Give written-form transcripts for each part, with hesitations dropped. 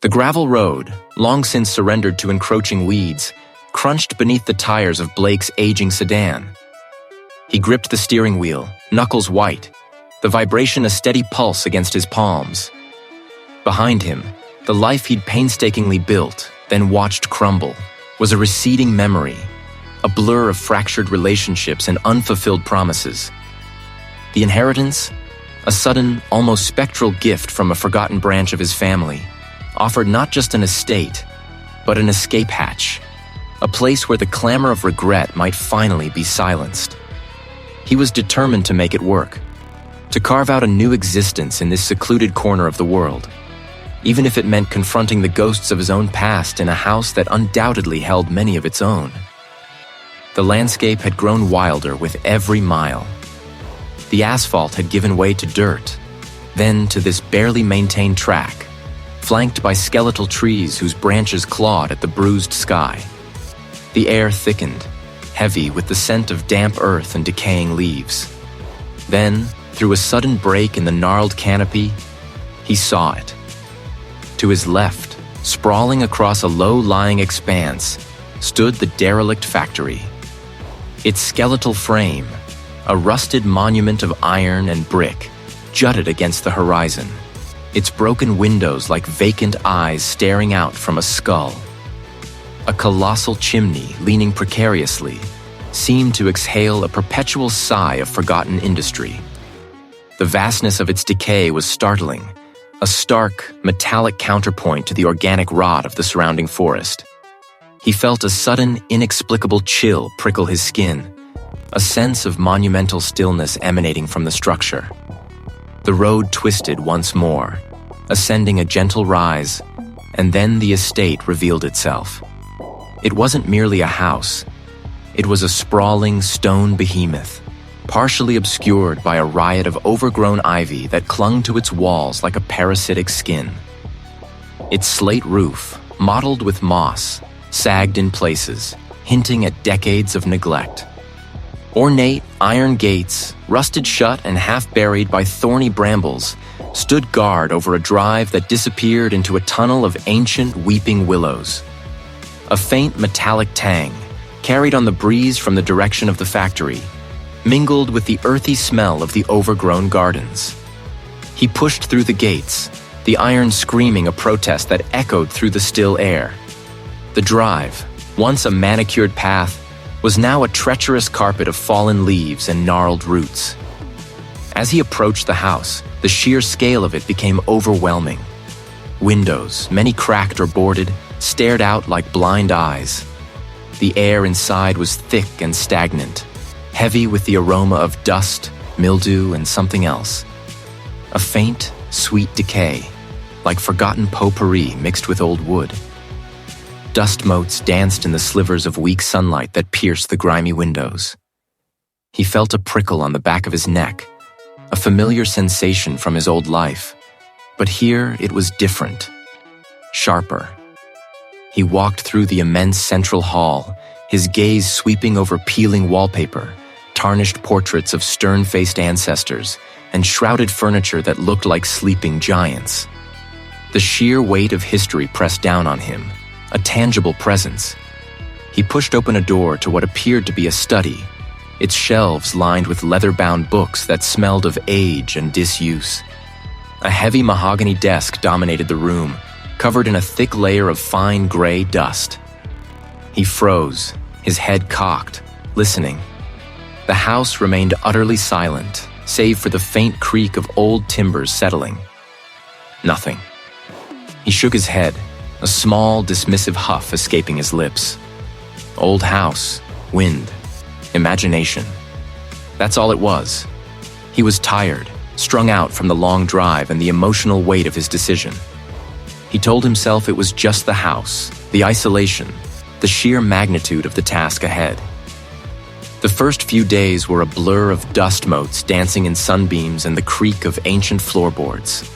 The gravel road, long since surrendered to encroaching weeds, crunched beneath the tires of Blake's aging sedan. He gripped the steering wheel, knuckles white, the vibration a steady pulse against his palms. Behind him, the life he'd painstakingly built, then watched crumble, was a receding memory, a blur of fractured relationships and unfulfilled promises. The inheritance, a sudden, almost spectral gift from a forgotten branch of his family, offered not just an estate, but an escape hatch, a place where the clamor of regret might finally be silenced. He was determined to make it work, to carve out a new existence in this secluded corner of the world, even if it meant confronting the ghosts of his own past in a house that undoubtedly held many of its own. The landscape had grown wilder with every mile. The asphalt had given way to dirt, then to this barely maintained track, flanked by skeletal trees whose branches clawed at the bruised sky. The air thickened, heavy with the scent of damp earth and decaying leaves. Then, through a sudden break in the gnarled canopy, he saw it. To his left, sprawling across a low-lying expanse, stood the derelict factory. Its skeletal frame, a rusted monument of iron and brick, jutted against the horizon, its broken windows like vacant eyes staring out from a skull. A colossal chimney, leaning precariously, seemed to exhale a perpetual sigh of forgotten industry. The vastness of its decay was startling, a stark, metallic counterpoint to the organic rot of the surrounding forest. He felt a sudden, inexplicable chill prickle his skin, a sense of monumental stillness emanating from the structure. The road twisted once more, ascending a gentle rise, and then the estate revealed itself. It wasn't merely a house. It was a sprawling stone behemoth, partially obscured by a riot of overgrown ivy that clung to its walls like a parasitic skin. Its slate roof, mottled with moss, sagged in places, hinting at decades of neglect. Ornate iron gates, rusted shut and half-buried by thorny brambles, stood guard over a drive that disappeared into a tunnel of ancient weeping willows. A faint metallic tang, carried on the breeze from the direction of the factory, mingled with the earthy smell of the overgrown gardens. He pushed through the gates, the iron screaming a protest that echoed through the still air. The drive, once a manicured path, was now a treacherous carpet of fallen leaves and gnarled roots. As he approached the house, the sheer scale of it became overwhelming. Windows, many cracked or boarded, stared out like blind eyes. The air inside was thick and stagnant, heavy with the aroma of dust, mildew, and something else. A faint, sweet decay, like forgotten potpourri mixed with old wood. Dust motes danced in the slivers of weak sunlight that pierced the grimy windows. He felt a prickle on the back of his neck, a familiar sensation from his old life, but here it was different, sharper. He walked through the immense central hall, his gaze sweeping over peeling wallpaper, tarnished portraits of stern-faced ancestors, and shrouded furniture that looked like sleeping giants. The sheer weight of history pressed down on him, a tangible presence. He pushed open a door to what appeared to be a study, its shelves lined with leather-bound books that smelled of age and disuse. A heavy mahogany desk dominated the room, covered in a thick layer of fine gray dust. He froze, his head cocked, listening. The house remained utterly silent, save for the faint creak of old timbers settling. Nothing. He shook his head, a small, dismissive huff escaping his lips. Old house, wind, imagination. That's all it was. He was tired, strung out from the long drive and the emotional weight of his decision. He told himself it was just the house, the isolation, the sheer magnitude of the task ahead. The first few days were a blur of dust motes dancing in sunbeams and the creak of ancient floorboards.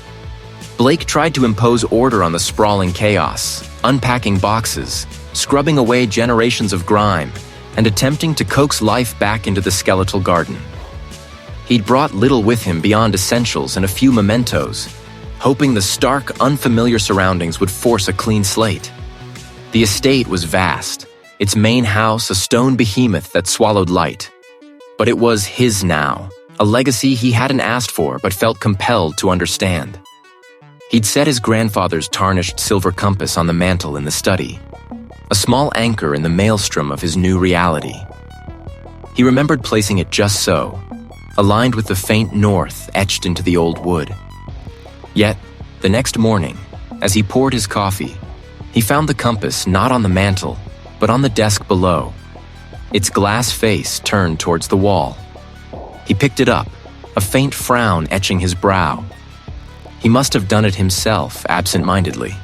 Blake tried to impose order on the sprawling chaos, unpacking boxes, scrubbing away generations of grime, and attempting to coax life back into the skeletal garden. He'd brought little with him beyond essentials and a few mementos, hoping the stark, unfamiliar surroundings would force a clean slate. The estate was vast, its main house a stone behemoth that swallowed light. But it was his now, a legacy he hadn't asked for but felt compelled to understand. He'd set his grandfather's tarnished silver compass on the mantel in the study, a small anchor in the maelstrom of his new reality. He remembered placing it just so, aligned with the faint north etched into the old wood. Yet, the next morning, as he poured his coffee, he found the compass not on the mantel, but on the desk below, its glass face turned towards the wall. He picked it up, a faint frown etching his brow. He must have done it himself, absent-mindedly.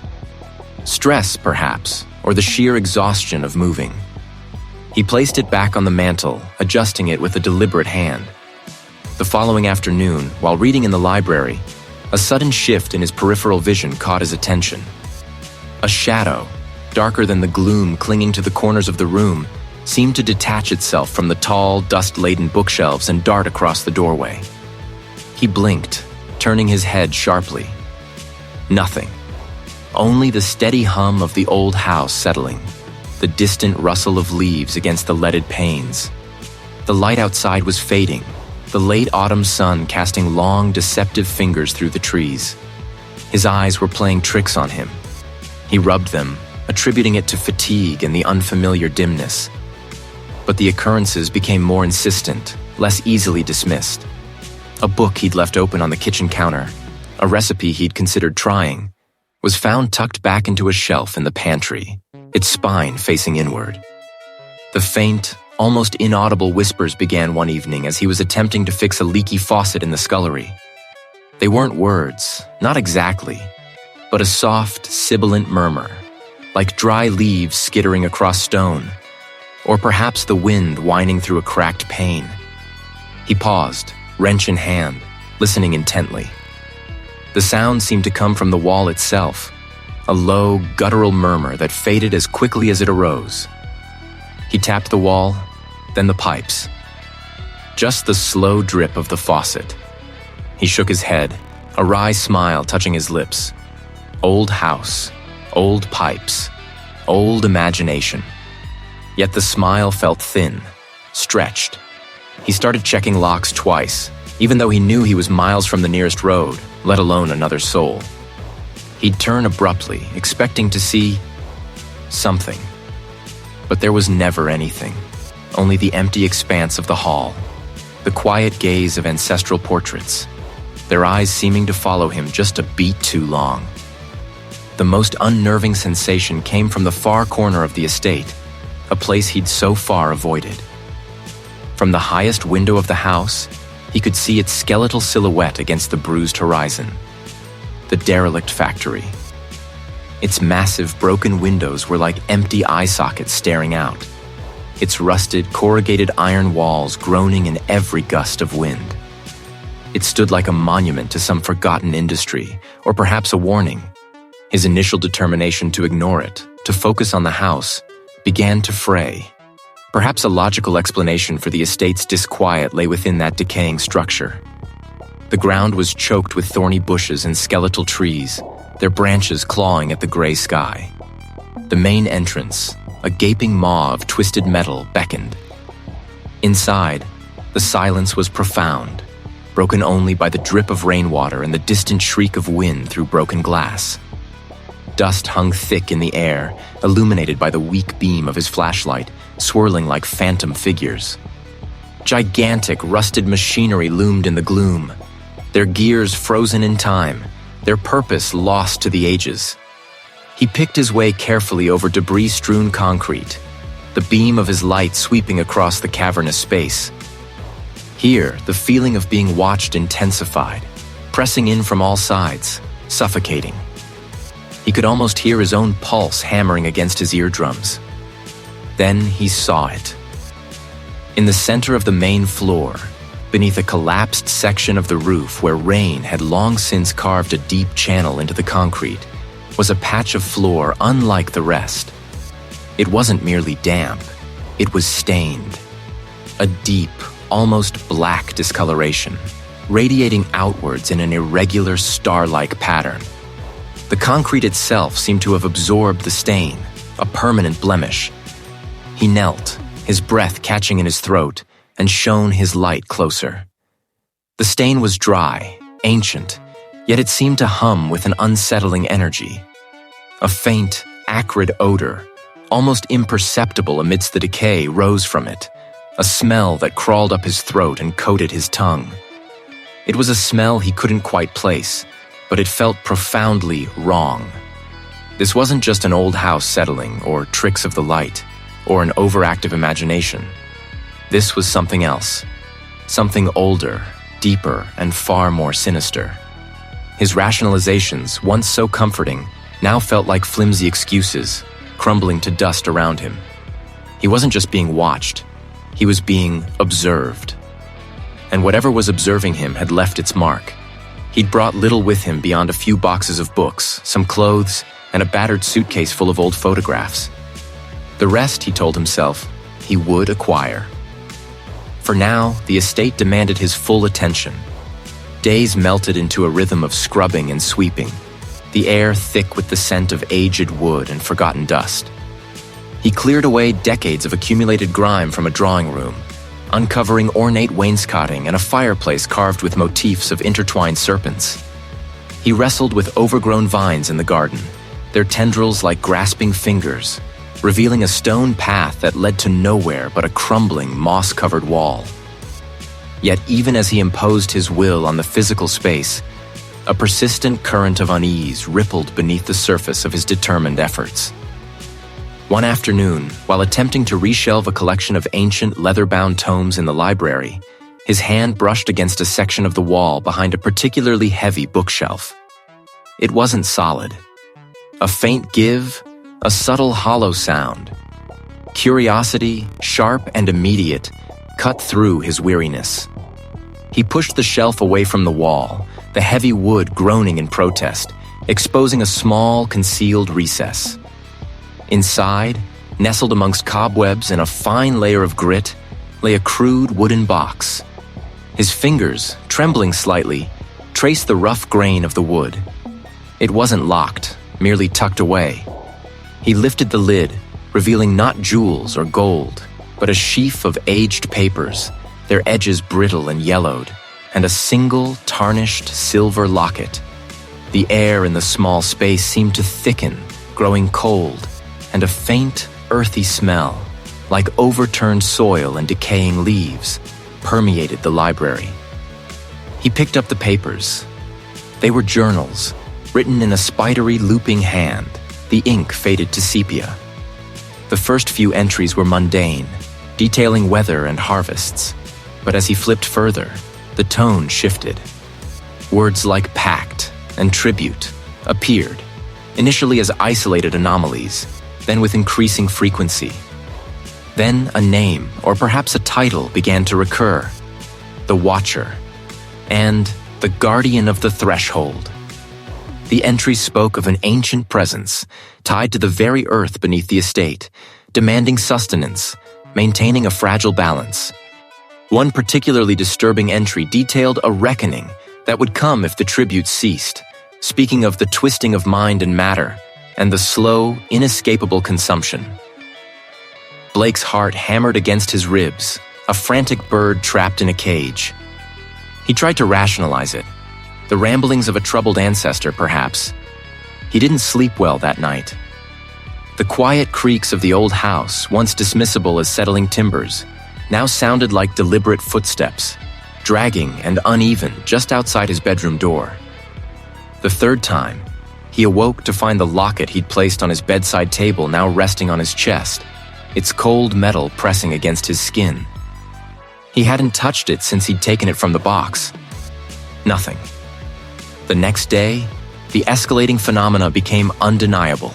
Stress, perhaps, or the sheer exhaustion of moving. He placed it back on the mantel, adjusting it with a deliberate hand. The following afternoon, while reading in the library, a sudden shift in his peripheral vision caught his attention. A shadow, darker than the gloom clinging to the corners of the room, seemed to detach itself from the tall, dust-laden bookshelves and dart across the doorway. He blinked, turning his head sharply. Nothing. Only the steady hum of the old house settling, the distant rustle of leaves against the leaded panes. The light outside was fading, the late autumn sun casting long, deceptive fingers through the trees. His eyes were playing tricks on him. He rubbed them, attributing it to fatigue and the unfamiliar dimness. But the occurrences became more insistent, less easily dismissed. A book he'd left open on the kitchen counter, a recipe he'd considered trying, was found tucked back into a shelf in the pantry, its spine facing inward. The faint, almost inaudible whispers began one evening as he was attempting to fix a leaky faucet in the scullery. They weren't words, not exactly, but a soft, sibilant murmur, like dry leaves skittering across stone, or perhaps the wind whining through a cracked pane. He paused, wrench in hand, listening intently. The sound seemed to come from the wall itself, a low, guttural murmur that faded as quickly as it arose. He tapped the wall, then the pipes. Just the slow drip of the faucet. He shook his head, a wry smile touching his lips. Old house, old pipes, old imagination. Yet the smile felt thin, stretched. He started checking locks twice, even though he knew he was miles from the nearest road, let alone another soul. He'd turn abruptly, expecting to see something. But there was never anything, only the empty expanse of the hall, the quiet gaze of ancestral portraits, their eyes seeming to follow him just a beat too long. The most unnerving sensation came from the far corner of the estate, a place he'd so far avoided. From the highest window of the house, he could see its skeletal silhouette against the bruised horizon. The derelict factory. Its massive, broken windows were like empty eye sockets staring out, its rusted, corrugated iron walls groaning in every gust of wind. It stood like a monument to some forgotten industry, or perhaps a warning. His initial determination to ignore it, to focus on the house, began to fray. Perhaps a logical explanation for the estate's disquiet lay within that decaying structure. The ground was choked with thorny bushes and skeletal trees, their branches clawing at the gray sky. The main entrance, a gaping maw of twisted metal, beckoned. Inside, the silence was profound, broken only by the drip of rainwater and the distant shriek of wind through broken glass. Dust hung thick in the air, illuminated by the weak beam of his flashlight, swirling like phantom figures. Gigantic, rusted machinery loomed in the gloom, their gears frozen in time, their purpose lost to the ages. He picked his way carefully over debris-strewn concrete, the beam of his light sweeping across the cavernous space. Here, the feeling of being watched intensified, pressing in from all sides, suffocating. He could almost hear his own pulse hammering against his eardrums. Then he saw it. In the center of the main floor, beneath a collapsed section of the roof where rain had long since carved a deep channel into the concrete, was a patch of floor unlike the rest. It wasn't merely damp, it was stained. A deep, almost black discoloration, radiating outwards in an irregular star-like pattern. The concrete itself seemed to have absorbed the stain, a permanent blemish. He knelt, his breath catching in his throat, and shone his light closer. The stain was dry, ancient, yet it seemed to hum with an unsettling energy. A faint, acrid odor, almost imperceptible amidst the decay, rose from it, a smell that crawled up his throat and coated his tongue. It was a smell he couldn't quite place, but it felt profoundly wrong. This wasn't just an old house settling, or tricks of the light, or an overactive imagination. This was something else, something older, deeper, and far more sinister. His rationalizations, once so comforting, now felt like flimsy excuses, crumbling to dust around him. He wasn't just being watched, he was being observed. And whatever was observing him had left its mark. He'd brought little with him beyond a few boxes of books, some clothes, and a battered suitcase full of old photographs. The rest, he told himself, he would acquire. For now, the estate demanded his full attention. Days melted into a rhythm of scrubbing and sweeping, the air thick with the scent of aged wood and forgotten dust. He cleared away decades of accumulated grime from a drawing room, uncovering ornate wainscoting and a fireplace carved with motifs of intertwined serpents. He wrestled with overgrown vines in the garden, their tendrils like grasping fingers, revealing a stone path that led to nowhere but a crumbling, moss-covered wall. Yet even as he imposed his will on the physical space, a persistent current of unease rippled beneath the surface of his determined efforts. One afternoon, while attempting to reshelve a collection of ancient leather-bound tomes in the library, his hand brushed against a section of the wall behind a particularly heavy bookshelf. It wasn't solid. A faint give, a subtle hollow sound. Curiosity, sharp and immediate, cut through his weariness. He pushed the shelf away from the wall, the heavy wood groaning in protest, exposing a small, concealed recess. Inside, nestled amongst cobwebs and a fine layer of grit, lay a crude wooden box. His fingers, trembling slightly, traced the rough grain of the wood. It wasn't locked, merely tucked away. He lifted the lid, revealing not jewels or gold, but a sheaf of aged papers, their edges brittle and yellowed, and a single, tarnished silver locket. The air in the small space seemed to thicken, growing cold, and a faint, earthy smell, like overturned soil and decaying leaves, permeated the library. He picked up the papers. They were journals, written in a spidery, looping hand, the ink faded to sepia. The first few entries were mundane, detailing weather and harvests, but as he flipped further, the tone shifted. Words like pact and tribute appeared, initially as isolated anomalies, then with increasing frequency. Then a name, or perhaps a title, began to recur: the Watcher, and the Guardian of the Threshold. The entries spoke of an ancient presence, tied to the very earth beneath the estate, demanding sustenance, maintaining a fragile balance. One particularly disturbing entry detailed a reckoning that would come if the tribute ceased, speaking of the twisting of mind and matter, and the slow, inescapable consumption. Blake's heart hammered against his ribs, a frantic bird trapped in a cage. He tried to rationalize it. The ramblings of a troubled ancestor, perhaps. He didn't sleep well that night. The quiet creaks of the old house, once dismissible as settling timbers, now sounded like deliberate footsteps, dragging and uneven just outside his bedroom door. The third time, he awoke to find the locket he'd placed on his bedside table now resting on his chest, its cold metal pressing against his skin. He hadn't touched it since he'd taken it from the box. Nothing. The next day, the escalating phenomena became undeniable.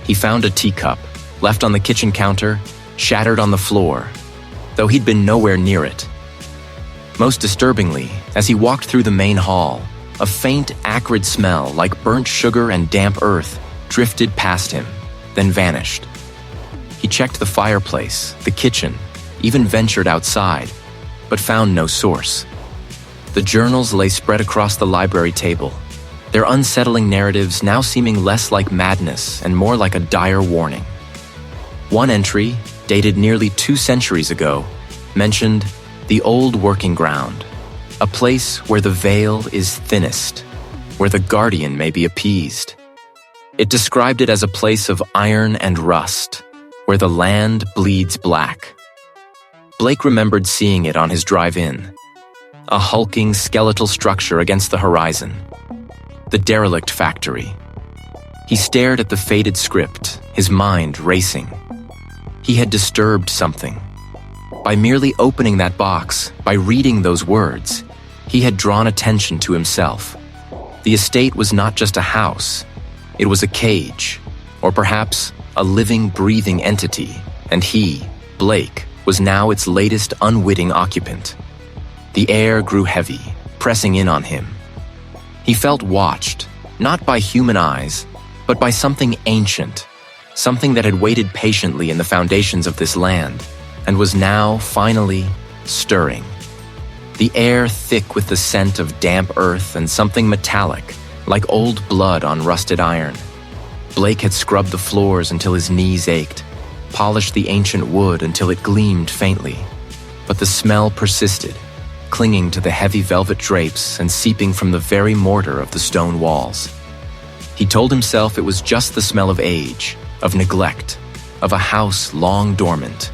He found a teacup, left on the kitchen counter, shattered on the floor, though he'd been nowhere near it. Most disturbingly, as he walked through the main hall, a faint, acrid smell like burnt sugar and damp earth drifted past him, then vanished. He checked the fireplace, the kitchen, even ventured outside, but found no source. The journals lay spread across the library table, their unsettling narratives now seeming less like madness and more like a dire warning. One entry, dated nearly 2 centuries ago, mentioned the old working ground, a place where the veil is thinnest, where the guardian may be appeased. It described it as a place of iron and rust, where the land bleeds black. Blake remembered seeing it on his drive-in, a hulking skeletal structure against the horizon, the derelict factory. He stared at the faded script, his mind racing. He had disturbed something. By merely opening that box, by reading those words, he had drawn attention to himself. The estate was not just a house, it was a cage, or perhaps a living, breathing entity, and he, Blake, was now its latest unwitting occupant. The air grew heavy, pressing in on him. He felt watched, not by human eyes, but by something ancient, something that had waited patiently in the foundations of this land, and was now, finally, stirring. The air thick with the scent of damp earth and something metallic, like old blood on rusted iron. Blake had scrubbed the floors until his knees ached, polished the ancient wood until it gleamed faintly. But the smell persisted, clinging to the heavy velvet drapes and seeping from the very mortar of the stone walls. He told himself it was just the smell of age, of neglect, of a house long dormant.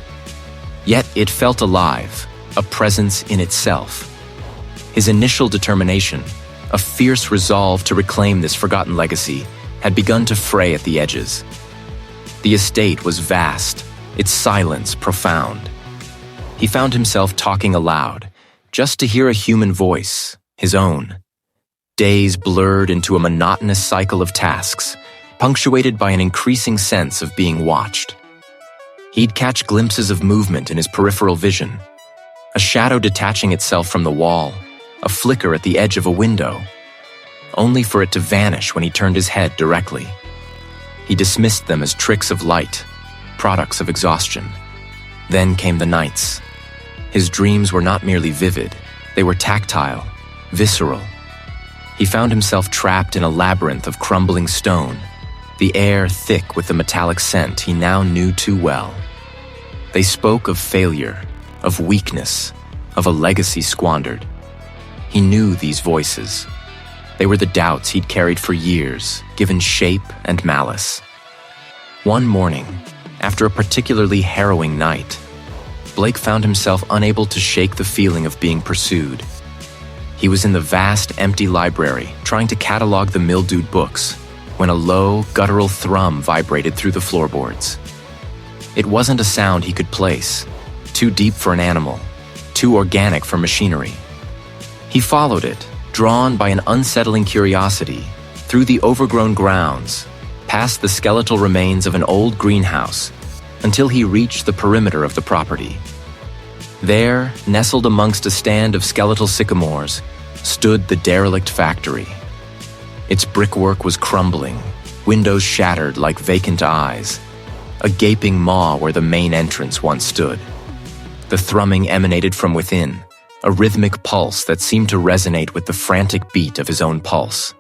Yet it felt alive, a presence in itself. His initial determination, a fierce resolve to reclaim this forgotten legacy, had begun to fray at the edges. The estate was vast, its silence profound. He found himself talking aloud, just to hear a human voice, his own. Days blurred into a monotonous cycle of tasks, punctuated by an increasing sense of being watched. He'd catch glimpses of movement in his peripheral vision, a shadow detaching itself from the wall, a flicker at the edge of a window, only for it to vanish when he turned his head directly. He dismissed them as tricks of light, products of exhaustion. Then came the nights. His dreams were not merely vivid, they were tactile, visceral. He found himself trapped in a labyrinth of crumbling stone, the air thick with the metallic scent he now knew too well. They spoke of failure, of weakness, of a legacy squandered. He knew these voices. They were the doubts he'd carried for years, given shape and malice. One morning, after a particularly harrowing night, Blake found himself unable to shake the feeling of being pursued. He was in the vast, empty library, trying to catalog the mildewed books, when a low, guttural thrum vibrated through the floorboards. It wasn't a sound he could place, too deep for an animal, too organic for machinery. He followed it, drawn by an unsettling curiosity, through the overgrown grounds, past the skeletal remains of an old greenhouse, until he reached the perimeter of the property. There, nestled amongst a stand of skeletal sycamores, stood the derelict factory. Its brickwork was crumbling, windows shattered like vacant eyes, a gaping maw where the main entrance once stood. The thrumming emanated from within, a rhythmic pulse that seemed to resonate with the frantic beat of his own pulse.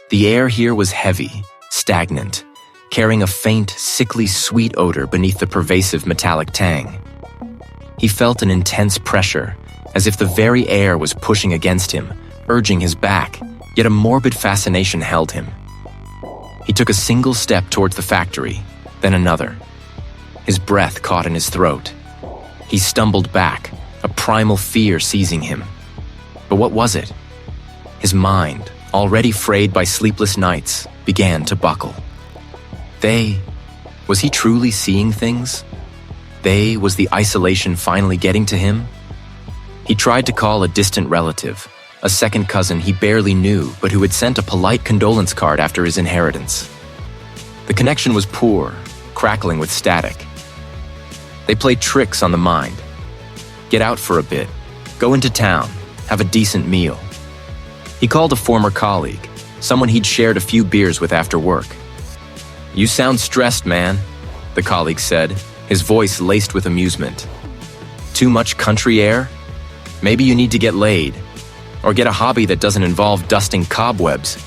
The air here was heavy, stagnant, carrying a faint, sickly sweet odor beneath the pervasive metallic tang. He felt an intense pressure, as if the very air was pushing against him, urging his back, yet a morbid fascination held him. He took a single step towards the factory, then another. His breath caught in his throat. He stumbled back, a primal fear seizing him. But what was it? His mind, already frayed by sleepless nights, began to buckle. Was he truly seeing things? Was the isolation finally getting to him? He tried to call a distant relative, a second cousin he barely knew but who had sent a polite condolence card after his inheritance. The connection was poor, crackling with static. They played tricks on the mind. Get out for a bit, go into town, have a decent meal. He called a former colleague, someone he'd shared a few beers with after work. "You sound stressed, man," the colleague said, his voice laced with amusement. "Too much country air? Maybe you need to get laid." or get a hobby that doesn't involve dusting cobwebs.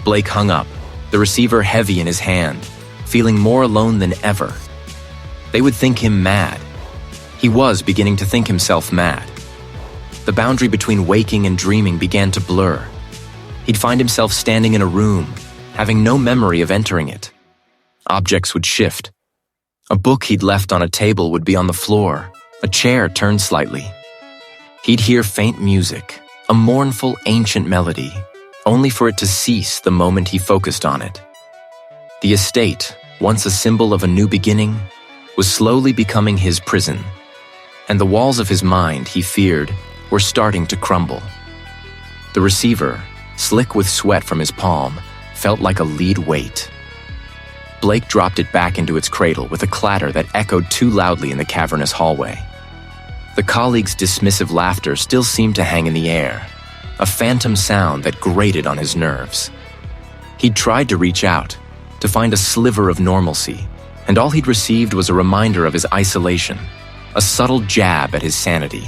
Blake hung up, the receiver heavy in his hand, feeling more alone than ever. They would think him mad. He was beginning to think himself mad. The boundary between waking and dreaming began to blur. He'd find himself standing in a room, having no memory of entering it. Objects would shift. A book he'd left on a table would be on the floor, a chair turned slightly. He'd hear faint music, a mournful, ancient melody, only for it to cease the moment he focused on it. The estate, once a symbol of a new beginning, was slowly becoming his prison, and the walls of his mind, he feared, were starting to crumble. The receiver, slick with sweat from his palm, felt like a lead weight. Blake dropped it back into its cradle with a clatter that echoed too loudly in the cavernous hallway. The colleagues' dismissive laughter still seemed to hang in the air, a phantom sound that grated on his nerves. He'd tried to reach out, to find a sliver of normalcy, and all he'd received was a reminder of his isolation, a subtle jab at his sanity.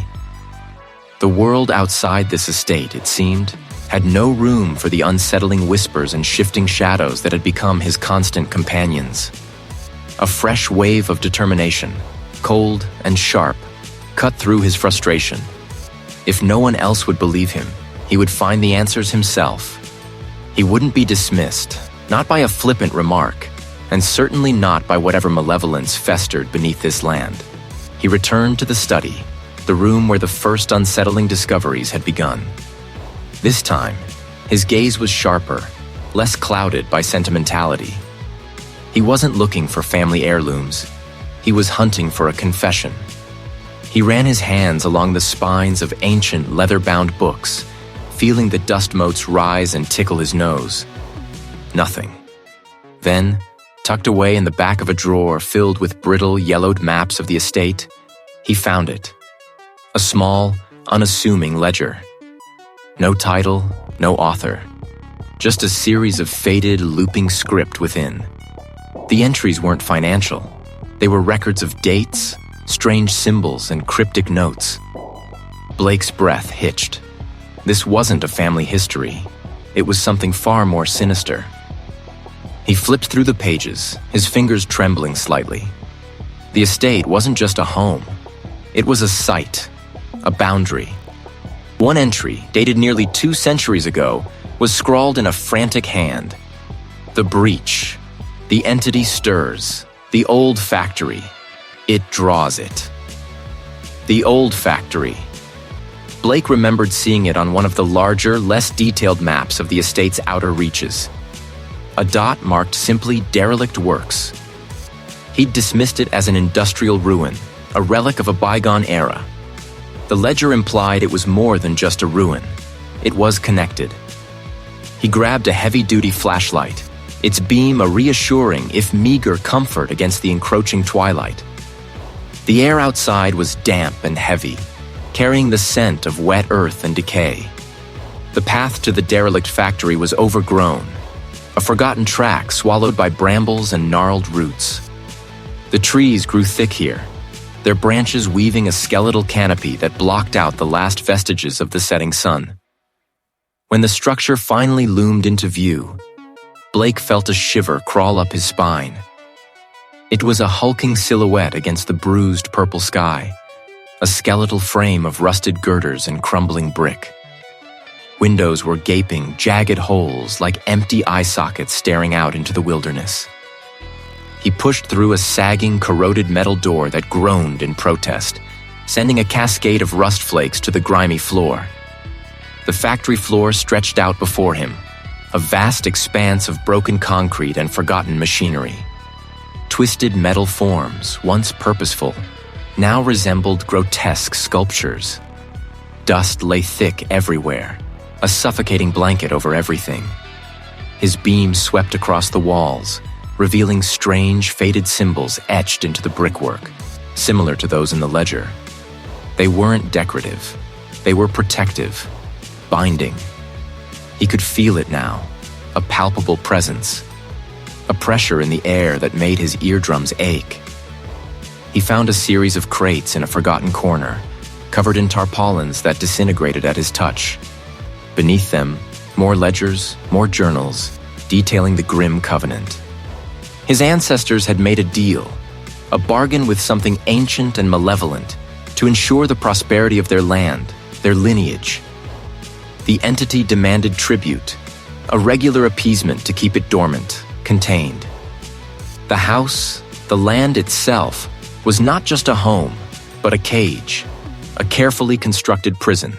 The world outside this estate, it seemed, had no room for the unsettling whispers and shifting shadows that had become his constant companions. A fresh wave of determination, cold and sharp, cut through his frustration. If no one else would believe him, he would find the answers himself. He wouldn't be dismissed, not by a flippant remark, and certainly not by whatever malevolence festered beneath this land. He returned to the study, the room where the first unsettling discoveries had begun. This time, his gaze was sharper, less clouded by sentimentality. He wasn't looking for family heirlooms. He was hunting for a confession. He ran his hands along the spines of ancient leather-bound books, feeling the dust motes rise and tickle his nose. Nothing. Then, tucked away in the back of a drawer filled with brittle, yellowed maps of the estate, he found it. A small, unassuming ledger. No title, no author. Just a series of faded, looping script within. The entries weren't financial. They were records of dates, strange symbols, and cryptic notes. Blake's breath hitched. This wasn't a family history. It was something far more sinister. He flipped through the pages, his fingers trembling slightly. The estate wasn't just a home. It was a site, a boundary. One entry, dated nearly 2 centuries ago, was scrawled in a frantic hand. The breach. The entity stirs. The old factory. It draws it. The old factory. Blake remembered seeing it on one of the larger, less detailed maps of the estate's outer reaches. A dot marked simply derelict works. He'd dismissed it as an industrial ruin, a relic of a bygone era. The ledger implied it was more than just a ruin. It was connected. He grabbed a heavy-duty flashlight, its beam a reassuring, if meager, comfort against the encroaching twilight. The air outside was damp and heavy, carrying the scent of wet earth and decay. The path to the derelict factory was overgrown, a forgotten track swallowed by brambles and gnarled roots. The trees grew thick here, their branches weaving a skeletal canopy that blocked out the last vestiges of the setting sun. When the structure finally loomed into view, Blake felt a shiver crawl up his spine. It was a hulking silhouette against the bruised purple sky, a skeletal frame of rusted girders and crumbling brick. Windows were gaping, jagged holes like empty eye sockets staring out into the wilderness. He pushed through a sagging, corroded metal door that groaned in protest, sending a cascade of rust flakes to the grimy floor. The factory floor stretched out before him, a vast expanse of broken concrete and forgotten machinery. Twisted metal forms, once purposeful, now resembled grotesque sculptures. Dust lay thick everywhere, a suffocating blanket over everything. His beam swept across the walls, revealing strange, faded symbols etched into the brickwork, similar to those in the ledger. They weren't decorative. They were protective, binding. He could feel it now, a palpable presence, a pressure in the air that made his eardrums ache. He found a series of crates in a forgotten corner, covered in tarpaulins that disintegrated at his touch. Beneath them, more ledgers, more journals, detailing the grim covenant. His ancestors had made a deal, a bargain with something ancient and malevolent, to ensure the prosperity of their land, their lineage. The entity demanded tribute, a regular appeasement to keep it dormant, contained. The house, the land itself, was not just a home, but a cage, a carefully constructed prison.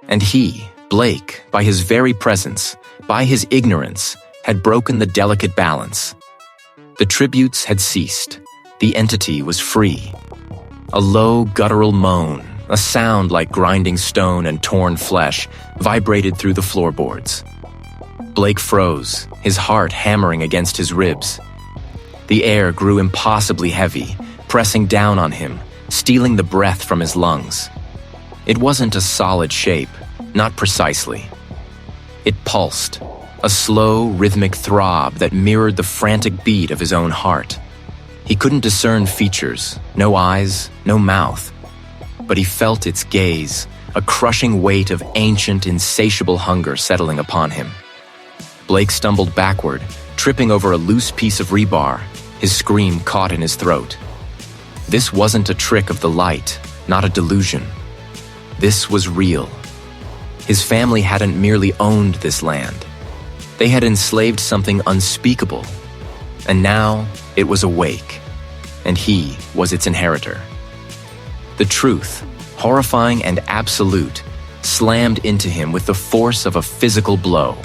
And he, Blake, by his very presence, by his ignorance, had broken the delicate balance. The tributes had ceased. The entity was free. A low, guttural moan, a sound like grinding stone and torn flesh, vibrated through the floorboards. Blake froze, his heart hammering against his ribs. The air grew impossibly heavy, pressing down on him, stealing the breath from his lungs. It wasn't a solid shape, not precisely. It pulsed, a slow, rhythmic throb that mirrored the frantic beat of his own heart. He couldn't discern features, no eyes, no mouth, but he felt its gaze, a crushing weight of ancient, insatiable hunger settling upon him. Blake stumbled backward, tripping over a loose piece of rebar, his scream caught in his throat. This wasn't a trick of the light, not a delusion. This was real. His family hadn't merely owned this land. They had enslaved something unspeakable, and now it was awake, and he was its inheritor. The truth, horrifying and absolute, slammed into him with the force of a physical blow.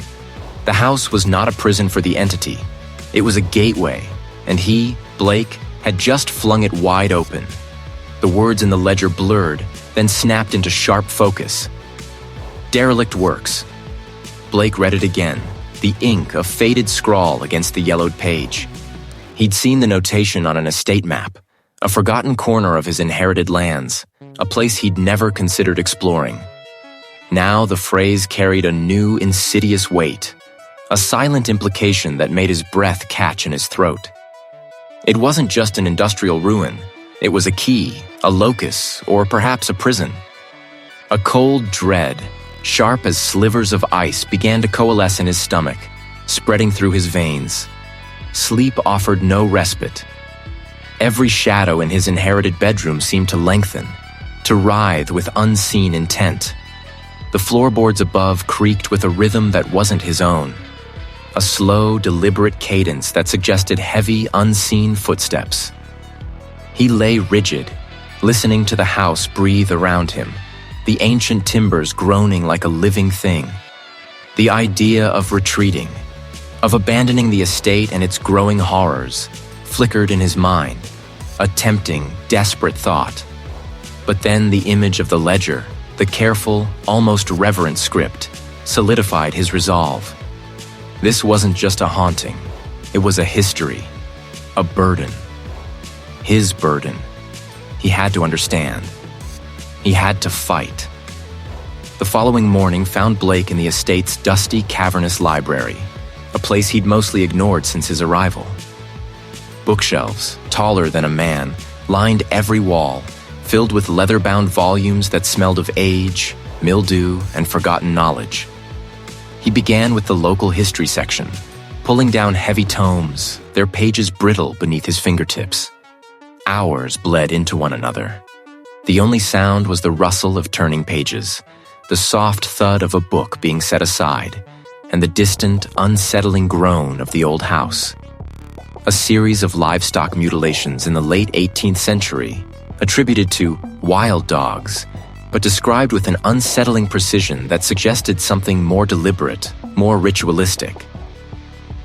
The house was not a prison for the entity. It was a gateway, and he, Blake, had just flung it wide open. The words in the ledger blurred, then snapped into sharp focus. Derelict works. Blake read it again, the ink a faded scrawl against the yellowed page. He'd seen the notation on an estate map, a forgotten corner of his inherited lands, a place he'd never considered exploring. Now the phrase carried a new, insidious weight, a silent implication that made his breath catch in his throat. It wasn't just an industrial ruin. It was a key, a locus, or perhaps a prison. A cold dread, sharp as slivers of ice, began to coalesce in his stomach, spreading through his veins. Sleep offered no respite. Every shadow in his inherited bedroom seemed to lengthen, to writhe with unseen intent. The floorboards above creaked with a rhythm that wasn't his own, a slow, deliberate cadence that suggested heavy, unseen footsteps. He lay rigid, listening to the house breathe around him, the ancient timbers groaning like a living thing. The idea of retreating, of abandoning the estate and its growing horrors, flickered in his mind, a tempting, desperate thought. But then the image of the ledger, the careful, almost reverent script, solidified his resolve. This wasn't just a haunting, it was a history, a burden. His burden. He had to understand. He had to fight. The following morning found Blake in the estate's dusty, cavernous library, a place he'd mostly ignored since his arrival. Bookshelves, taller than a man, lined every wall, filled with leather-bound volumes that smelled of age, mildew, and forgotten knowledge. He began with the local history section, pulling down heavy tomes, their pages brittle beneath his fingertips. Hours bled into one another. The only sound was the rustle of turning pages, the soft thud of a book being set aside, and the distant, unsettling groan of the old house. A series of livestock mutilations in the late 18th century, attributed to wild dogs, but described with an unsettling precision that suggested something more deliberate, more ritualistic.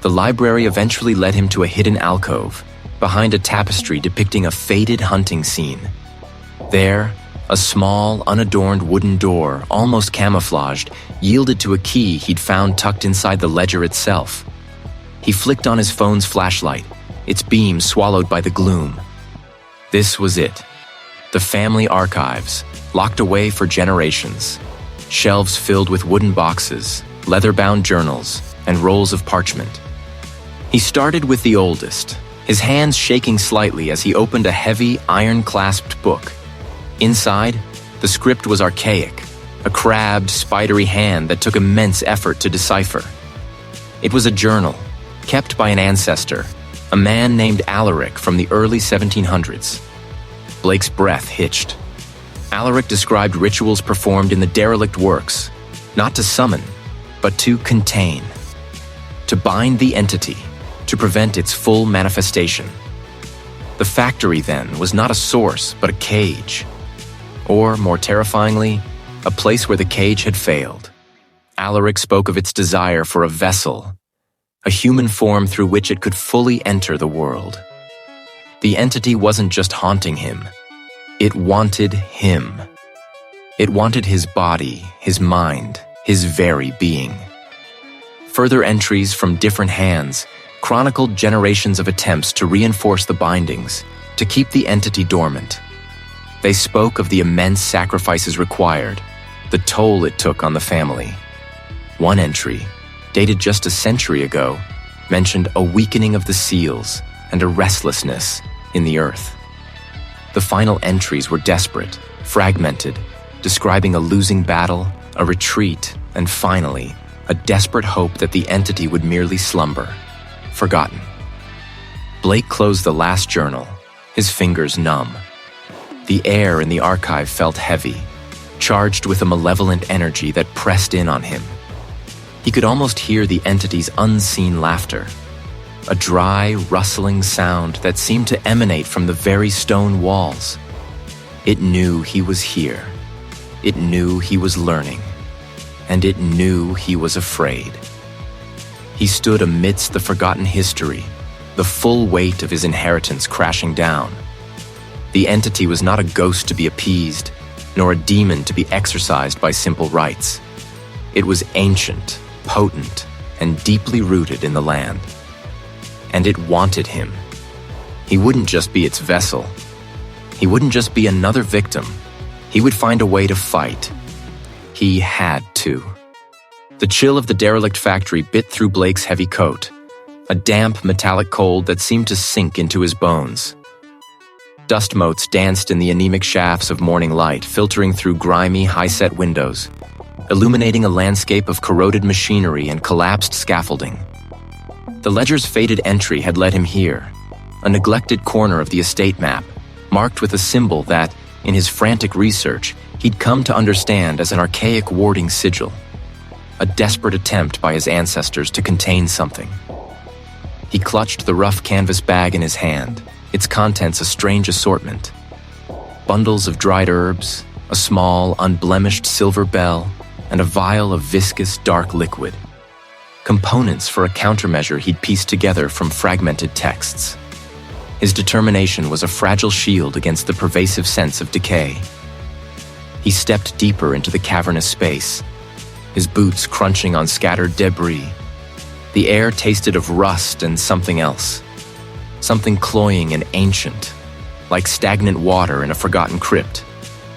The library eventually led him to a hidden alcove, behind a tapestry depicting a faded hunting scene. There, a small, unadorned wooden door, almost camouflaged, yielded to a key he'd found tucked inside the ledger itself. He flicked on his phone's flashlight, its beam swallowed by the gloom. This was it. The family archives, locked away for generations. Shelves filled with wooden boxes, leather-bound journals, and rolls of parchment. He started with the oldest, his hands shaking slightly as he opened a heavy, iron-clasped book. Inside, The script was archaic, a crabbed, spidery hand that took immense effort to decipher. It was a journal, kept by an ancestor, a man named Alaric from the early 1700s. Blake's breath hitched. Alaric described rituals performed in the derelict works, not to summon, but to contain. To bind the entity, to prevent its full manifestation. The factory, then, was not a source, but a cage. Or, more terrifyingly, a place where the cage had failed. Alaric spoke of its desire for a vessel, a human form through which it could fully enter the world. The entity wasn't just haunting him. It wanted him. It wanted his body, his mind, his very being. Further entries from different hands chronicled generations of attempts to reinforce the bindings, to keep the entity dormant. They spoke of the immense sacrifices required, the toll it took on the family. One entry, dated just a century ago, mentioned a weakening of the seals and a restlessness in the earth. The final entries were desperate, fragmented, describing a losing battle, a retreat, and finally, a desperate hope that the entity would merely slumber, forgotten. Blake closed the last journal, his fingers numb. The air in the archive felt heavy, charged with a malevolent energy that pressed in on him. He could almost hear the entity's unseen laughter, a dry, rustling sound that seemed to emanate from the very stone walls. It knew he was here. It knew he was learning. And it knew he was afraid. He stood amidst the forgotten history, the full weight of his inheritance crashing down. The entity was not a ghost to be appeased, nor a demon to be exorcised by simple rites. It was ancient, potent, and deeply rooted in the land. And it wanted him. He wouldn't just be its vessel. He wouldn't just be another victim. He would find a way to fight. He had to. The chill of the derelict factory bit through Blake's heavy coat, a damp, metallic cold that seemed to sink into his bones. Dust motes danced in the anemic shafts of morning light, filtering through grimy, high-set windows, illuminating a landscape of corroded machinery and collapsed scaffolding. The ledger's faded entry had led him here, a neglected corner of the estate map, marked with a symbol that, in his frantic research, he'd come to understand as an archaic warding sigil, a desperate attempt by his ancestors to contain something. He clutched the rough canvas bag in his hand, its contents a strange assortment. Bundles of dried herbs, a small, unblemished silver bell, and a vial of viscous, dark liquid. Components for a countermeasure he'd pieced together from fragmented texts. His determination was a fragile shield against the pervasive sense of decay. He stepped deeper into the cavernous space, his boots crunching on scattered debris. The air tasted of rust and something else, something cloying and ancient, like stagnant water in a forgotten crypt.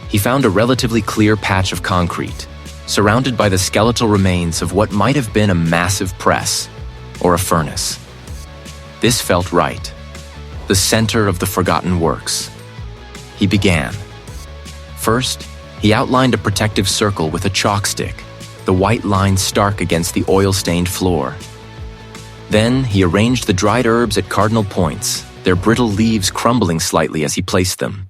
He found a relatively clear patch of concrete, surrounded by the skeletal remains of what might have been a massive press or a furnace. This felt right, the center of the forgotten works. He began. First, he outlined a protective circle with a chalk stick, the white line stark against the oil-stained floor. Then he arranged the dried herbs at cardinal points, their brittle leaves crumbling slightly as he placed them.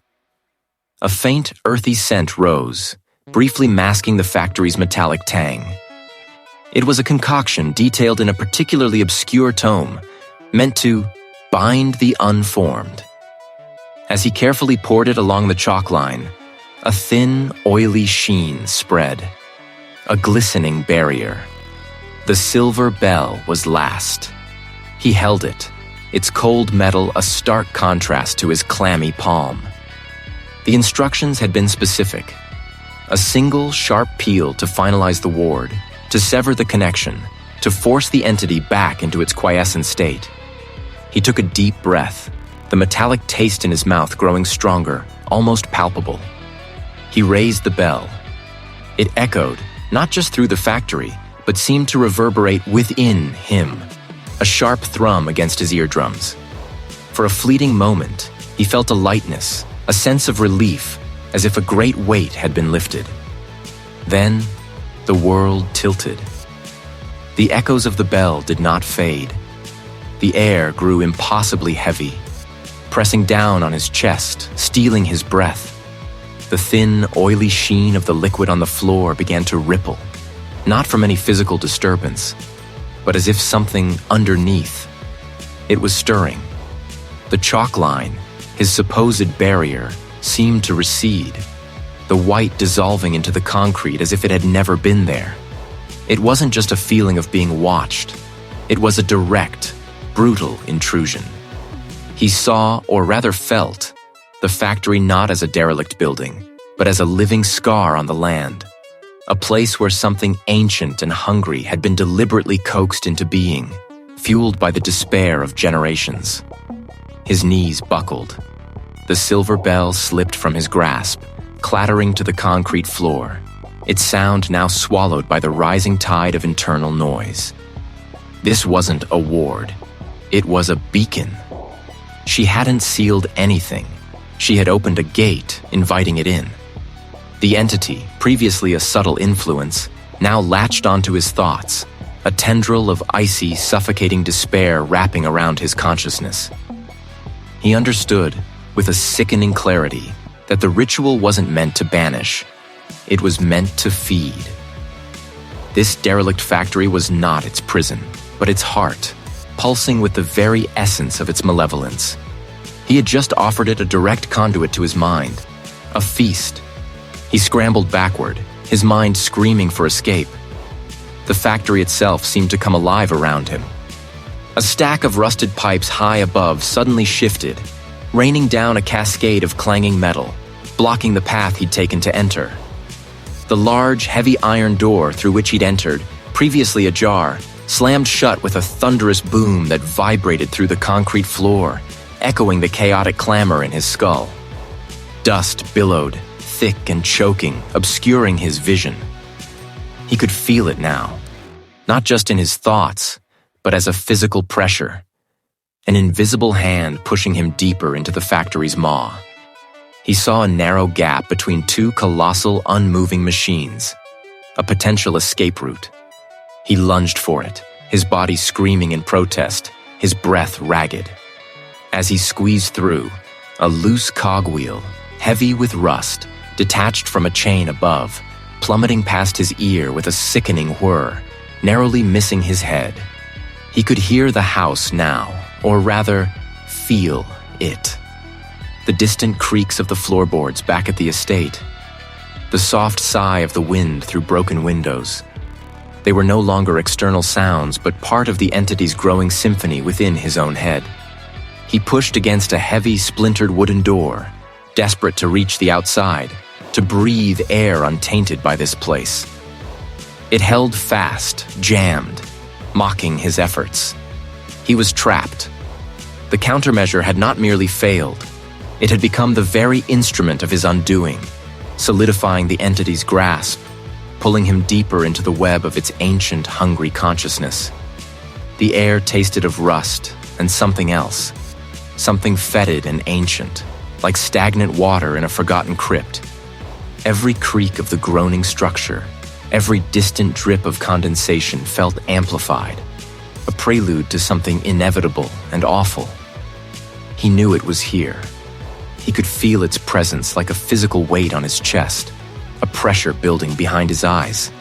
A faint, earthy scent rose, briefly masking the factory's metallic tang. It was a concoction detailed in a particularly obscure tome, meant to bind the unformed. As he carefully poured it along the chalk line, a thin, oily sheen spread, a glistening barrier. The silver bell was last. He held it, its cold metal a stark contrast to his clammy palm. The instructions had been specific. A single, sharp peal to finalize the ward, to sever the connection, to force the entity back into its quiescent state. He took a deep breath, the metallic taste in his mouth growing stronger, almost palpable. He raised the bell. It echoed, not just through the factory, but seemed to reverberate within him, a sharp thrum against his eardrums. For a fleeting moment, he felt a lightness, a sense of relief, as if a great weight had been lifted. Then, the world tilted. The echoes of the bell did not fade. The air grew impossibly heavy, pressing down on his chest, stealing his breath. The thin, oily sheen of the liquid on the floor began to ripple, not from any physical disturbance, but as if something underneath. It was stirring. The chalk line, his supposed barrier, seemed to recede, the white dissolving into the concrete as if it had never been there. It wasn't just a feeling of being watched. It was a direct, brutal intrusion. He saw, or rather felt, the factory not as a derelict building, but as a living scar on the land, a place where something ancient and hungry had been deliberately coaxed into being, fueled by the despair of generations. His knees buckled. The silver bell slipped from his grasp, clattering to the concrete floor, its sound now swallowed by the rising tide of internal noise. This wasn't a ward. It was a beacon. She hadn't sealed anything. She had opened a gate, inviting it in. The entity, previously a subtle influence, now latched onto his thoughts, a tendril of icy, suffocating despair wrapping around his consciousness. He understood, with a sickening clarity, that the ritual wasn't meant to banish. It was meant to feed. This derelict factory was not its prison, but its heart, pulsing with the very essence of its malevolence. He had just offered it a direct conduit to his mind, a feast. He scrambled backward, his mind screaming for escape. The factory itself seemed to come alive around him. A stack of rusted pipes high above suddenly shifted, raining down a cascade of clanging metal, blocking the path he'd taken to enter. The large, heavy iron door through which he'd entered, previously ajar, slammed shut with a thunderous boom that vibrated through the concrete floor, echoing the chaotic clamor in his skull. Dust billowed, thick and choking, obscuring his vision. He could feel it now, not just in his thoughts, but as a physical pressure, an invisible hand pushing him deeper into the factory's maw. He saw a narrow gap between two colossal, unmoving machines, a potential escape route. He lunged for it, his body screaming in protest, his breath ragged. As he squeezed through, a loose cogwheel, heavy with rust, detached from a chain above, plummeting past his ear with a sickening whir, narrowly missing his head. He could hear the house now, or rather, feel it. The distant creaks of the floorboards back at the estate, the soft sigh of the wind through broken windows. They were no longer external sounds, but part of the entity's growing symphony within his own head. He pushed against a heavy, splintered wooden door, desperate to reach the outside, to breathe air untainted by this place. It held fast, jammed, mocking his efforts. He was trapped. The countermeasure had not merely failed. It had become the very instrument of his undoing, solidifying the entity's grasp, pulling him deeper into the web of its ancient, hungry consciousness. The air tasted of rust and something else, something fetid and ancient, like stagnant water in a forgotten crypt. Every creak of the groaning structure, every distant drip of condensation felt amplified, a prelude to something inevitable and awful. He knew it was here. He could feel its presence like a physical weight on his chest, a pressure building behind his eyes.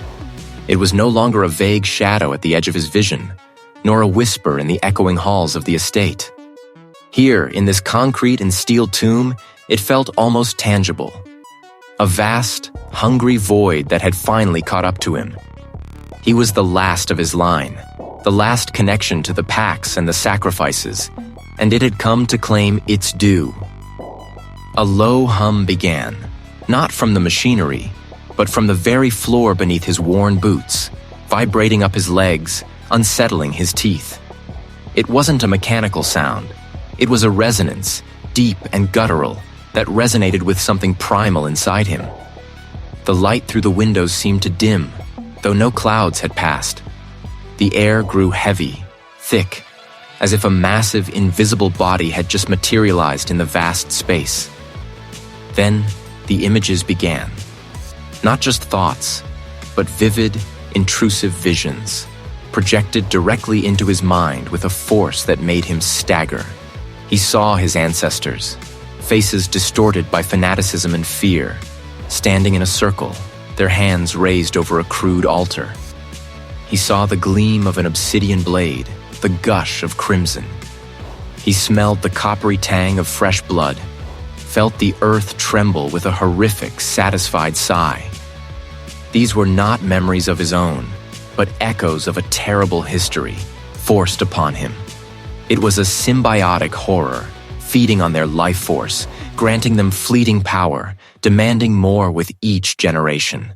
It was no longer a vague shadow at the edge of his vision, nor a whisper in the echoing halls of the estate. Here, in this concrete and steel tomb, it felt almost tangible. A vast, hungry void that had finally caught up to him. He was the last of his line, the last connection to the pacts and the sacrifices, and it had come to claim its due. A low hum began, not from the machinery, but from the very floor beneath his worn boots, vibrating up his legs, unsettling his teeth. It wasn't a mechanical sound. It was a resonance, deep and guttural, that resonated with something primal inside him. The light through the windows seemed to dim, though no clouds had passed. The air grew heavy, thick, as if a massive, invisible body had just materialized in the vast space. Then, the images began. Not just thoughts, but vivid, intrusive visions, projected directly into his mind with a force that made him stagger. He saw his ancestors, faces distorted by fanaticism and fear, standing in a circle, their hands raised over a crude altar. He saw the gleam of an obsidian blade, the gush of crimson. He smelled the coppery tang of fresh blood, felt the earth tremble with a horrific, satisfied sigh. These were not memories of his own, but echoes of a terrible history forced upon him. It was a symbiotic horror, feeding on their life force, granting them fleeting power, demanding more with each generation.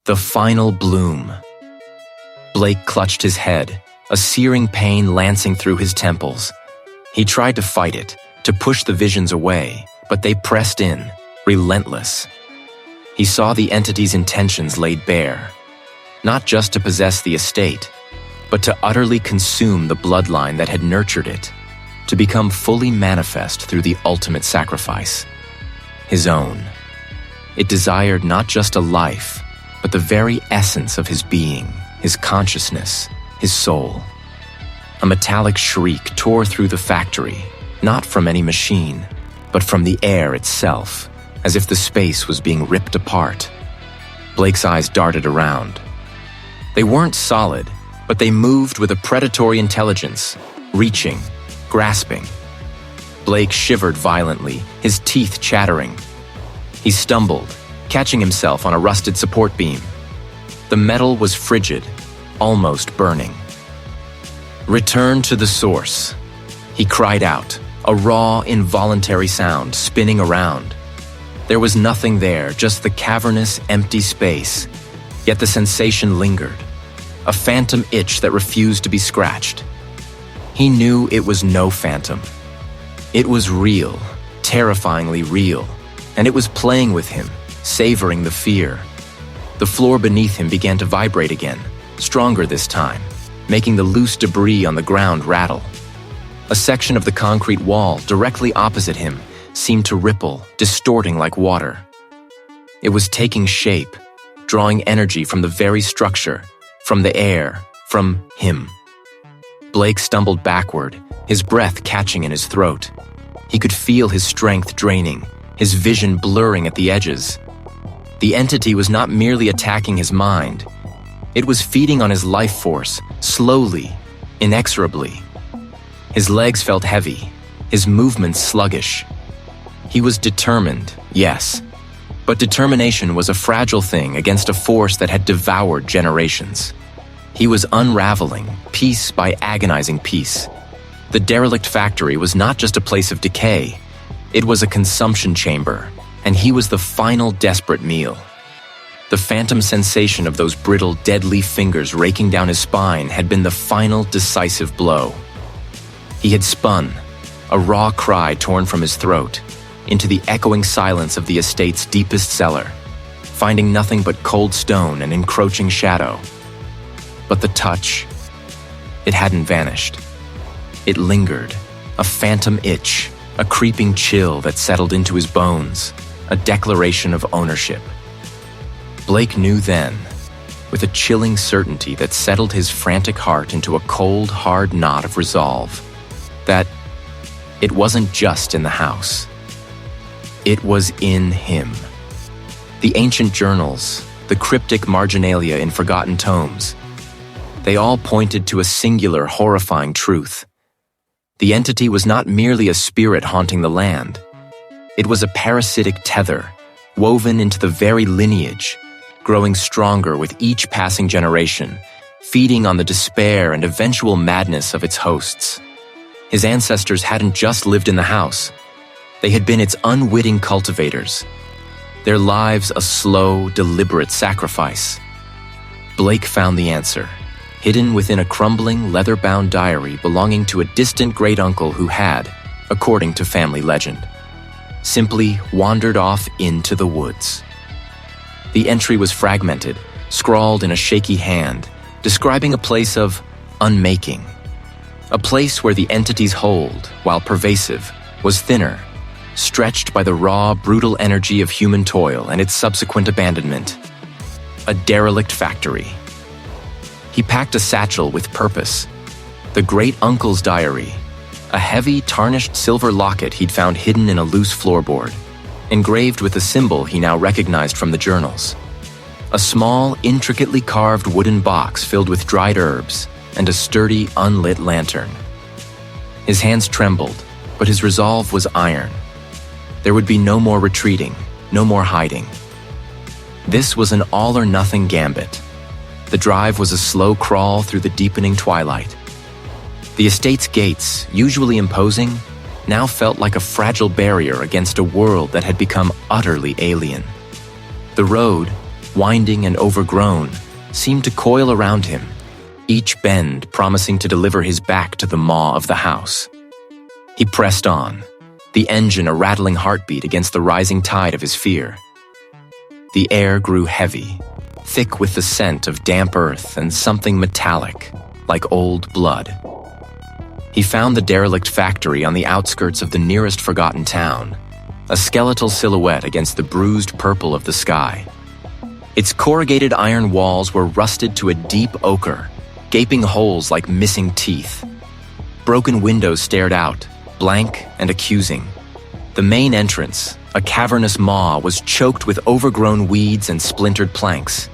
The final bloom. Blake clutched his head, a searing pain lancing through his temples. He tried to fight it, to push the visions away, but they pressed in, relentless. He saw the entity's intentions laid bare, not just to possess the estate, but to utterly consume the bloodline that had nurtured it, to become fully manifest through the ultimate sacrifice, his own. It desired not just a life, but the very essence of his being, his consciousness, his soul. A metallic shriek tore through the factory, not from any machine, but from the air itself, as if the space was being ripped apart. Blake's eyes darted around. They weren't solid, but they moved with a predatory intelligence, reaching, grasping. Blake shivered violently, his teeth chattering. He stumbled, catching himself on a rusted support beam. The metal was frigid, almost burning. "Return to the source," he cried out, a raw, involuntary sound spinning around. There was nothing there, just the cavernous, empty space, yet the sensation lingered, a phantom itch that refused to be scratched. He knew it was no phantom. It was real, terrifyingly real, and it was playing with him, savoring the fear. The floor beneath him began to vibrate again, stronger this time, making the loose debris on the ground rattle. A section of the concrete wall directly opposite him seemed to ripple, distorting like water. It was taking shape, drawing energy from the very structure, from the air, from him. Blake stumbled backward, his breath catching in his throat. He could feel his strength draining, his vision blurring at the edges. The entity was not merely attacking his mind. It was feeding on his life force, slowly, inexorably. His legs felt heavy, his movements sluggish. He was determined, yes, but determination was a fragile thing against a force that had devoured generations. He was unraveling, piece by agonizing piece. The derelict factory was not just a place of decay, it was a consumption chamber, and he was the final desperate meal. The phantom sensation of those brittle, deadly fingers raking down his spine had been the final decisive blow. He had spun, a raw cry torn from his throat, into the echoing silence of the estate's deepest cellar, finding nothing but cold stone and encroaching shadow. But the touch, it hadn't vanished. It lingered, a phantom itch, a creeping chill that settled into his bones, a declaration of ownership. Blake knew then, with a chilling certainty that settled his frantic heart into a cold, hard knot of resolve, that it wasn't just in the house. It was in him. The ancient journals, the cryptic marginalia in forgotten tomes, they all pointed to a singular, horrifying truth. The entity was not merely a spirit haunting the land. It was a parasitic tether, woven into the very lineage, growing stronger with each passing generation, feeding on the despair and eventual madness of its hosts. His ancestors hadn't just lived in the house. They had been its unwitting cultivators, their lives a slow, deliberate sacrifice. Blake found the answer, hidden within a crumbling, leather-bound diary belonging to a distant great-uncle who had, according to family legend, simply wandered off into the woods. The entry was fragmented, scrawled in a shaky hand, describing a place of unmaking. A place where the entity's hold, while pervasive, was thinner, stretched by the raw, brutal energy of human toil and its subsequent abandonment. A derelict factory. He packed a satchel with purpose. The great uncle's diary, a heavy, tarnished silver locket he'd found hidden in a loose floorboard, engraved with a symbol he now recognized from the journals. A small, intricately carved wooden box filled with dried herbs and a sturdy, unlit lantern. His hands trembled, but his resolve was iron. There would be no more retreating, no more hiding. This was an all-or-nothing gambit. The drive was a slow crawl through the deepening twilight. The estate's gates, usually imposing, now felt like a fragile barrier against a world that had become utterly alien. The road, winding and overgrown, seemed to coil around him, each bend promising to deliver his back to the maw of the house. He pressed on, the engine a rattling heartbeat against the rising tide of his fear. The air grew heavy, thick with the scent of damp earth and something metallic, like old blood. He found the derelict factory on the outskirts of the nearest forgotten town, a skeletal silhouette against the bruised purple of the sky. Its corrugated iron walls were rusted to a deep ochre, gaping holes like missing teeth. Broken windows stared out, blank and accusing. The main entrance, a cavernous maw, was choked with overgrown weeds and splintered planks.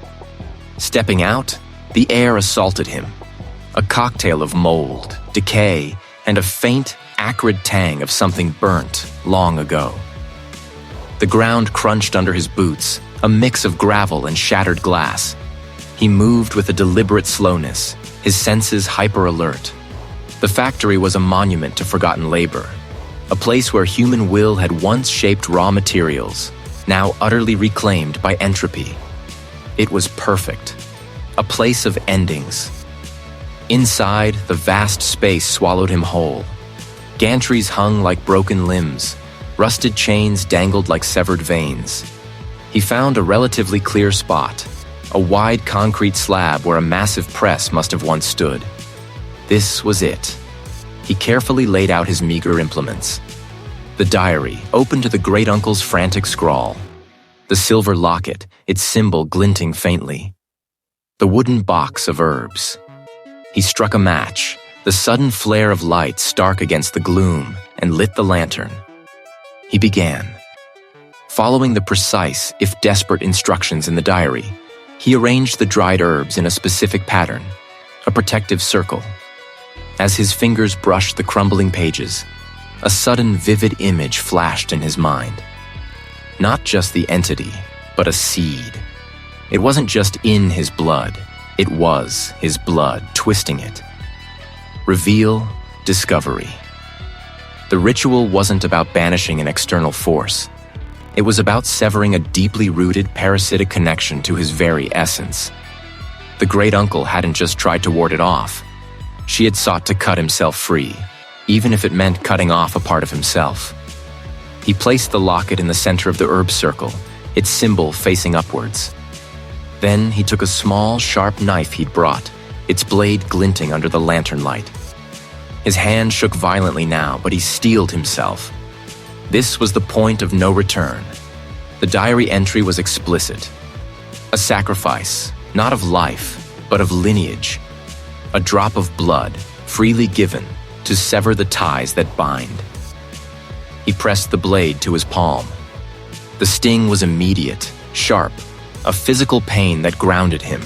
Stepping out, the air assaulted him, a cocktail of mold, decay, and a faint, acrid tang of something burnt long ago. The ground crunched under his boots, a mix of gravel and shattered glass. He moved with a deliberate slowness, his senses hyper-alert. The factory was a monument to forgotten labor, a place where human will had once shaped raw materials, now utterly reclaimed by entropy. It was perfect, a place of endings. Inside, the vast space swallowed him whole. Gantries hung like broken limbs, rusted chains dangled like severed veins. He found a relatively clear spot, a wide concrete slab where a massive press must have once stood. This was it. He carefully laid out his meager implements. The diary, open to the great-uncle's frantic scrawl. The silver locket, its symbol glinting faintly. The wooden box of herbs. He struck a match, the sudden flare of light stark against the gloom, and lit the lantern. He began. Following the precise, if desperate, instructions in the diary, he arranged the dried herbs in a specific pattern, a protective circle. As his fingers brushed the crumbling pages, a sudden vivid image flashed in his mind. Not just the entity, but a seed. It wasn't just in his blood, it was his blood twisting it. Reveal, discovery. The ritual wasn't about banishing an external force. It was about severing a deeply rooted parasitic connection to his very essence. The great uncle hadn't just tried to ward it off. She had sought to cut himself free, even if it meant cutting off a part of himself. He placed the locket in the center of the herb circle, its symbol facing upwards. Then he took a small, sharp knife he'd brought, its blade glinting under the lantern light. His hand shook violently now, but he steeled himself. This was the point of no return. The diary entry was explicit. A sacrifice, not of life, but of lineage. A drop of blood, freely given, to sever the ties that bind. He pressed the blade to his palm. The sting was immediate, sharp, a physical pain that grounded him.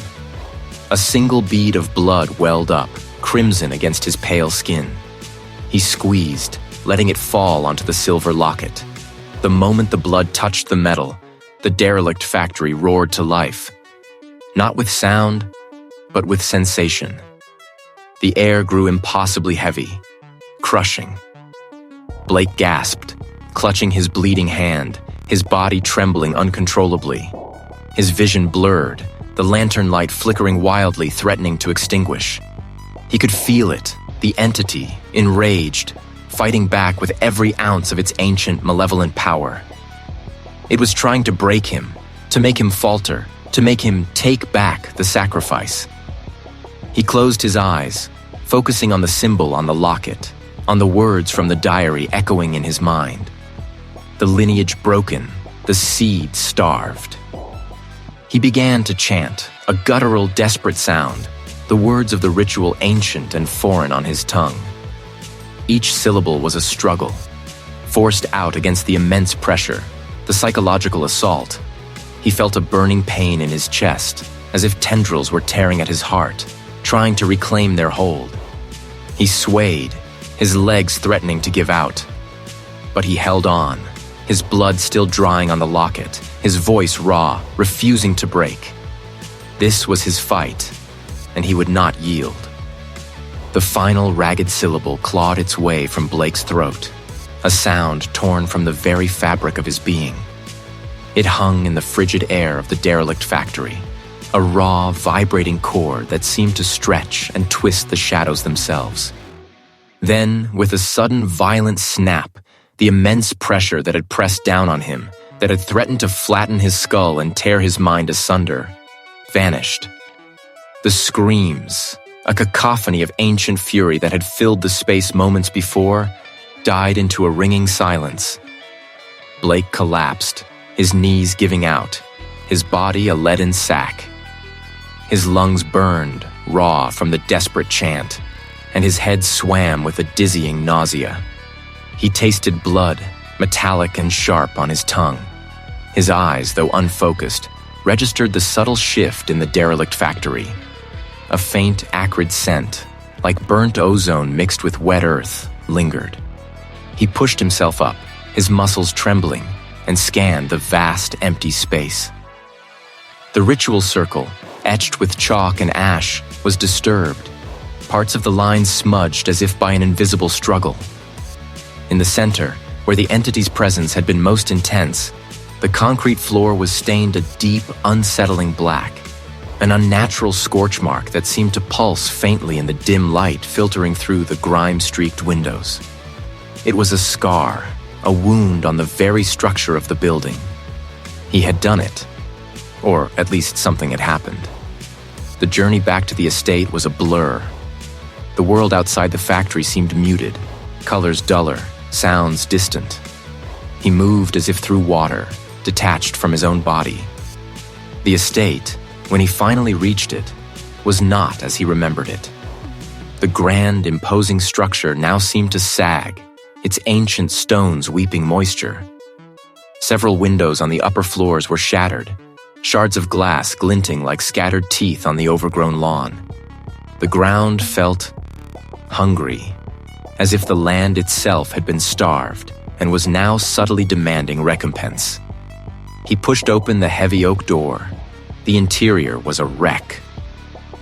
A single bead of blood welled up, crimson against his pale skin. He squeezed, letting it fall onto the silver locket. The moment the blood touched the metal, the derelict factory roared to life. Not with sound, but with sensation. The air grew impossibly heavy, crushing. Blake gasped, clutching his bleeding hand, his body trembling uncontrollably. His vision blurred, the lantern light flickering wildly, threatening to extinguish. He could feel it, the entity, enraged, fighting back with every ounce of its ancient, malevolent power. It was trying to break him, to make him falter, to make him take back the sacrifice. He closed his eyes, focusing on the symbol on the locket, on the words from the diary echoing in his mind. the lineage broken, the seed starved. He began to chant, a guttural, desperate sound, the words of the ritual ancient and foreign on his tongue. Each syllable was a struggle, forced out against the immense pressure, the psychological assault. He felt a burning pain in his chest, as if tendrils were tearing at his heart, trying to reclaim their hold. He swayed, his legs threatening to give out. But he held on, his blood still drying on the locket, his voice raw, refusing to break. This was his fight, and he would not yield. The final ragged syllable clawed its way from Blake's throat, a sound torn from the very fabric of his being. It hung in the frigid air of the derelict factory, a raw, vibrating cord that seemed to stretch and twist the shadows themselves. Then, with a sudden violent snap, the immense pressure that had pressed down on him, that had threatened to flatten his skull and tear his mind asunder, vanished. The screams, a cacophony of ancient fury that had filled the space moments before, died into a ringing silence. Blake collapsed, his knees giving out, his body a leaden sack. His lungs burned, raw from the desperate chant, and his head swam with a dizzying nausea. He tasted blood, metallic and sharp on his tongue. His eyes, though unfocused, registered the subtle shift in the derelict factory. A faint, acrid scent, like burnt ozone mixed with wet earth, lingered. He pushed himself up, his muscles trembling, and scanned the vast, empty space. The ritual circle, etched with chalk and ash, was disturbed, parts of the lines smudged as if by an invisible struggle. In the center, where the entity's presence had been most intense, the concrete floor was stained a deep, unsettling black, an unnatural scorch mark that seemed to pulse faintly in the dim light filtering through the grime-streaked windows. It was a scar, a wound on the very structure of the building. He had done it, or at least something had happened. The journey back to the estate was a blur. The world outside the factory seemed muted, colors duller, sounds distant. He moved as if through water, detached from his own body. The estate, when he finally reached it, was not as he remembered it. The grand, imposing structure now seemed to sag, its ancient stones weeping moisture. Several windows on the upper floors were shattered, shards of glass glinting like scattered teeth on the overgrown lawn. The ground felt hungry, as if the land itself had been starved and was now subtly demanding recompense. He pushed open the heavy oak door. The interior was a wreck.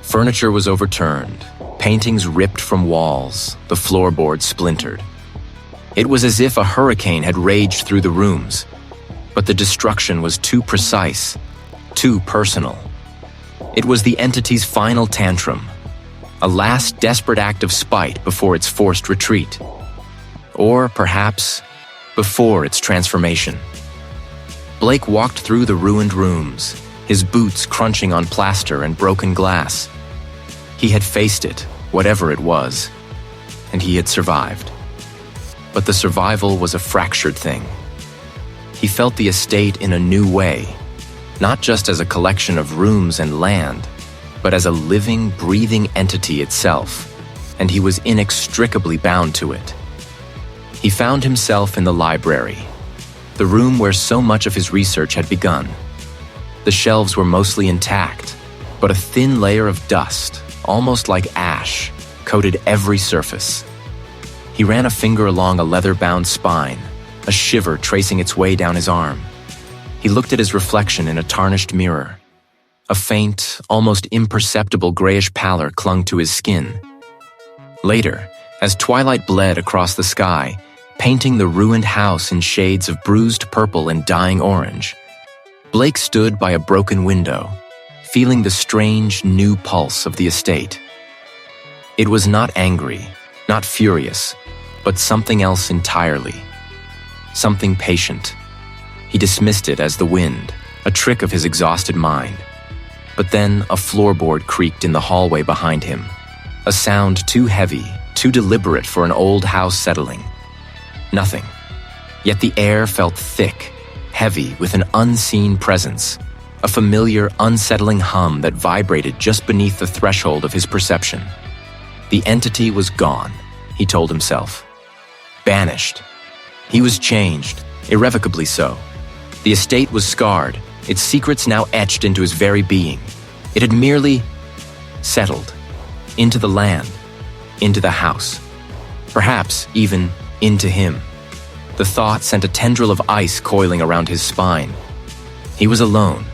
Furniture was overturned, paintings ripped from walls, the floorboards splintered. It was as if a hurricane had raged through the rooms, but the destruction was too precise, too personal. It was the entity's final tantrum, a last desperate act of spite before its forced retreat. Or perhaps, before its transformation. Blake walked through the ruined rooms, his boots crunching on plaster and broken glass. He had faced it, whatever it was, and he had survived. But the survival was a fractured thing. He felt the estate in a new way, not just as a collection of rooms and land, but as a living, breathing entity itself, and he was inextricably bound to it. He found himself in the library, the room where so much of his research had begun. The shelves were mostly intact, but a thin layer of dust, almost like ash, coated every surface. He ran a finger along a leather-bound spine, a shiver tracing its way down his arm. He looked at his reflection in a tarnished mirror. A faint, almost imperceptible grayish pallor clung to his skin. Later, as twilight bled across the sky, painting the ruined house in shades of bruised purple and dying orange, Blake stood by a broken window, feeling the strange, new pulse of the estate. It was not angry, not furious, but something else entirely. Something patient. He dismissed it as the wind, a trick of his exhausted mind. But then a floorboard creaked in the hallway behind him, a sound too heavy, too deliberate for an old house settling. Nothing. Yet the air felt thick, heavy with an unseen presence, a familiar, unsettling hum that vibrated just beneath the threshold of his perception. The entity was gone, he told himself. Banished. He was changed, irrevocably so. The estate was scarred, its secrets now etched into his very being. It had merely settled into the land, into the house, perhaps even into him. The thought sent a tendril of ice coiling around his spine. He was alone,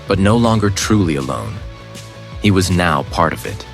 but no longer truly alone. He was now part of it.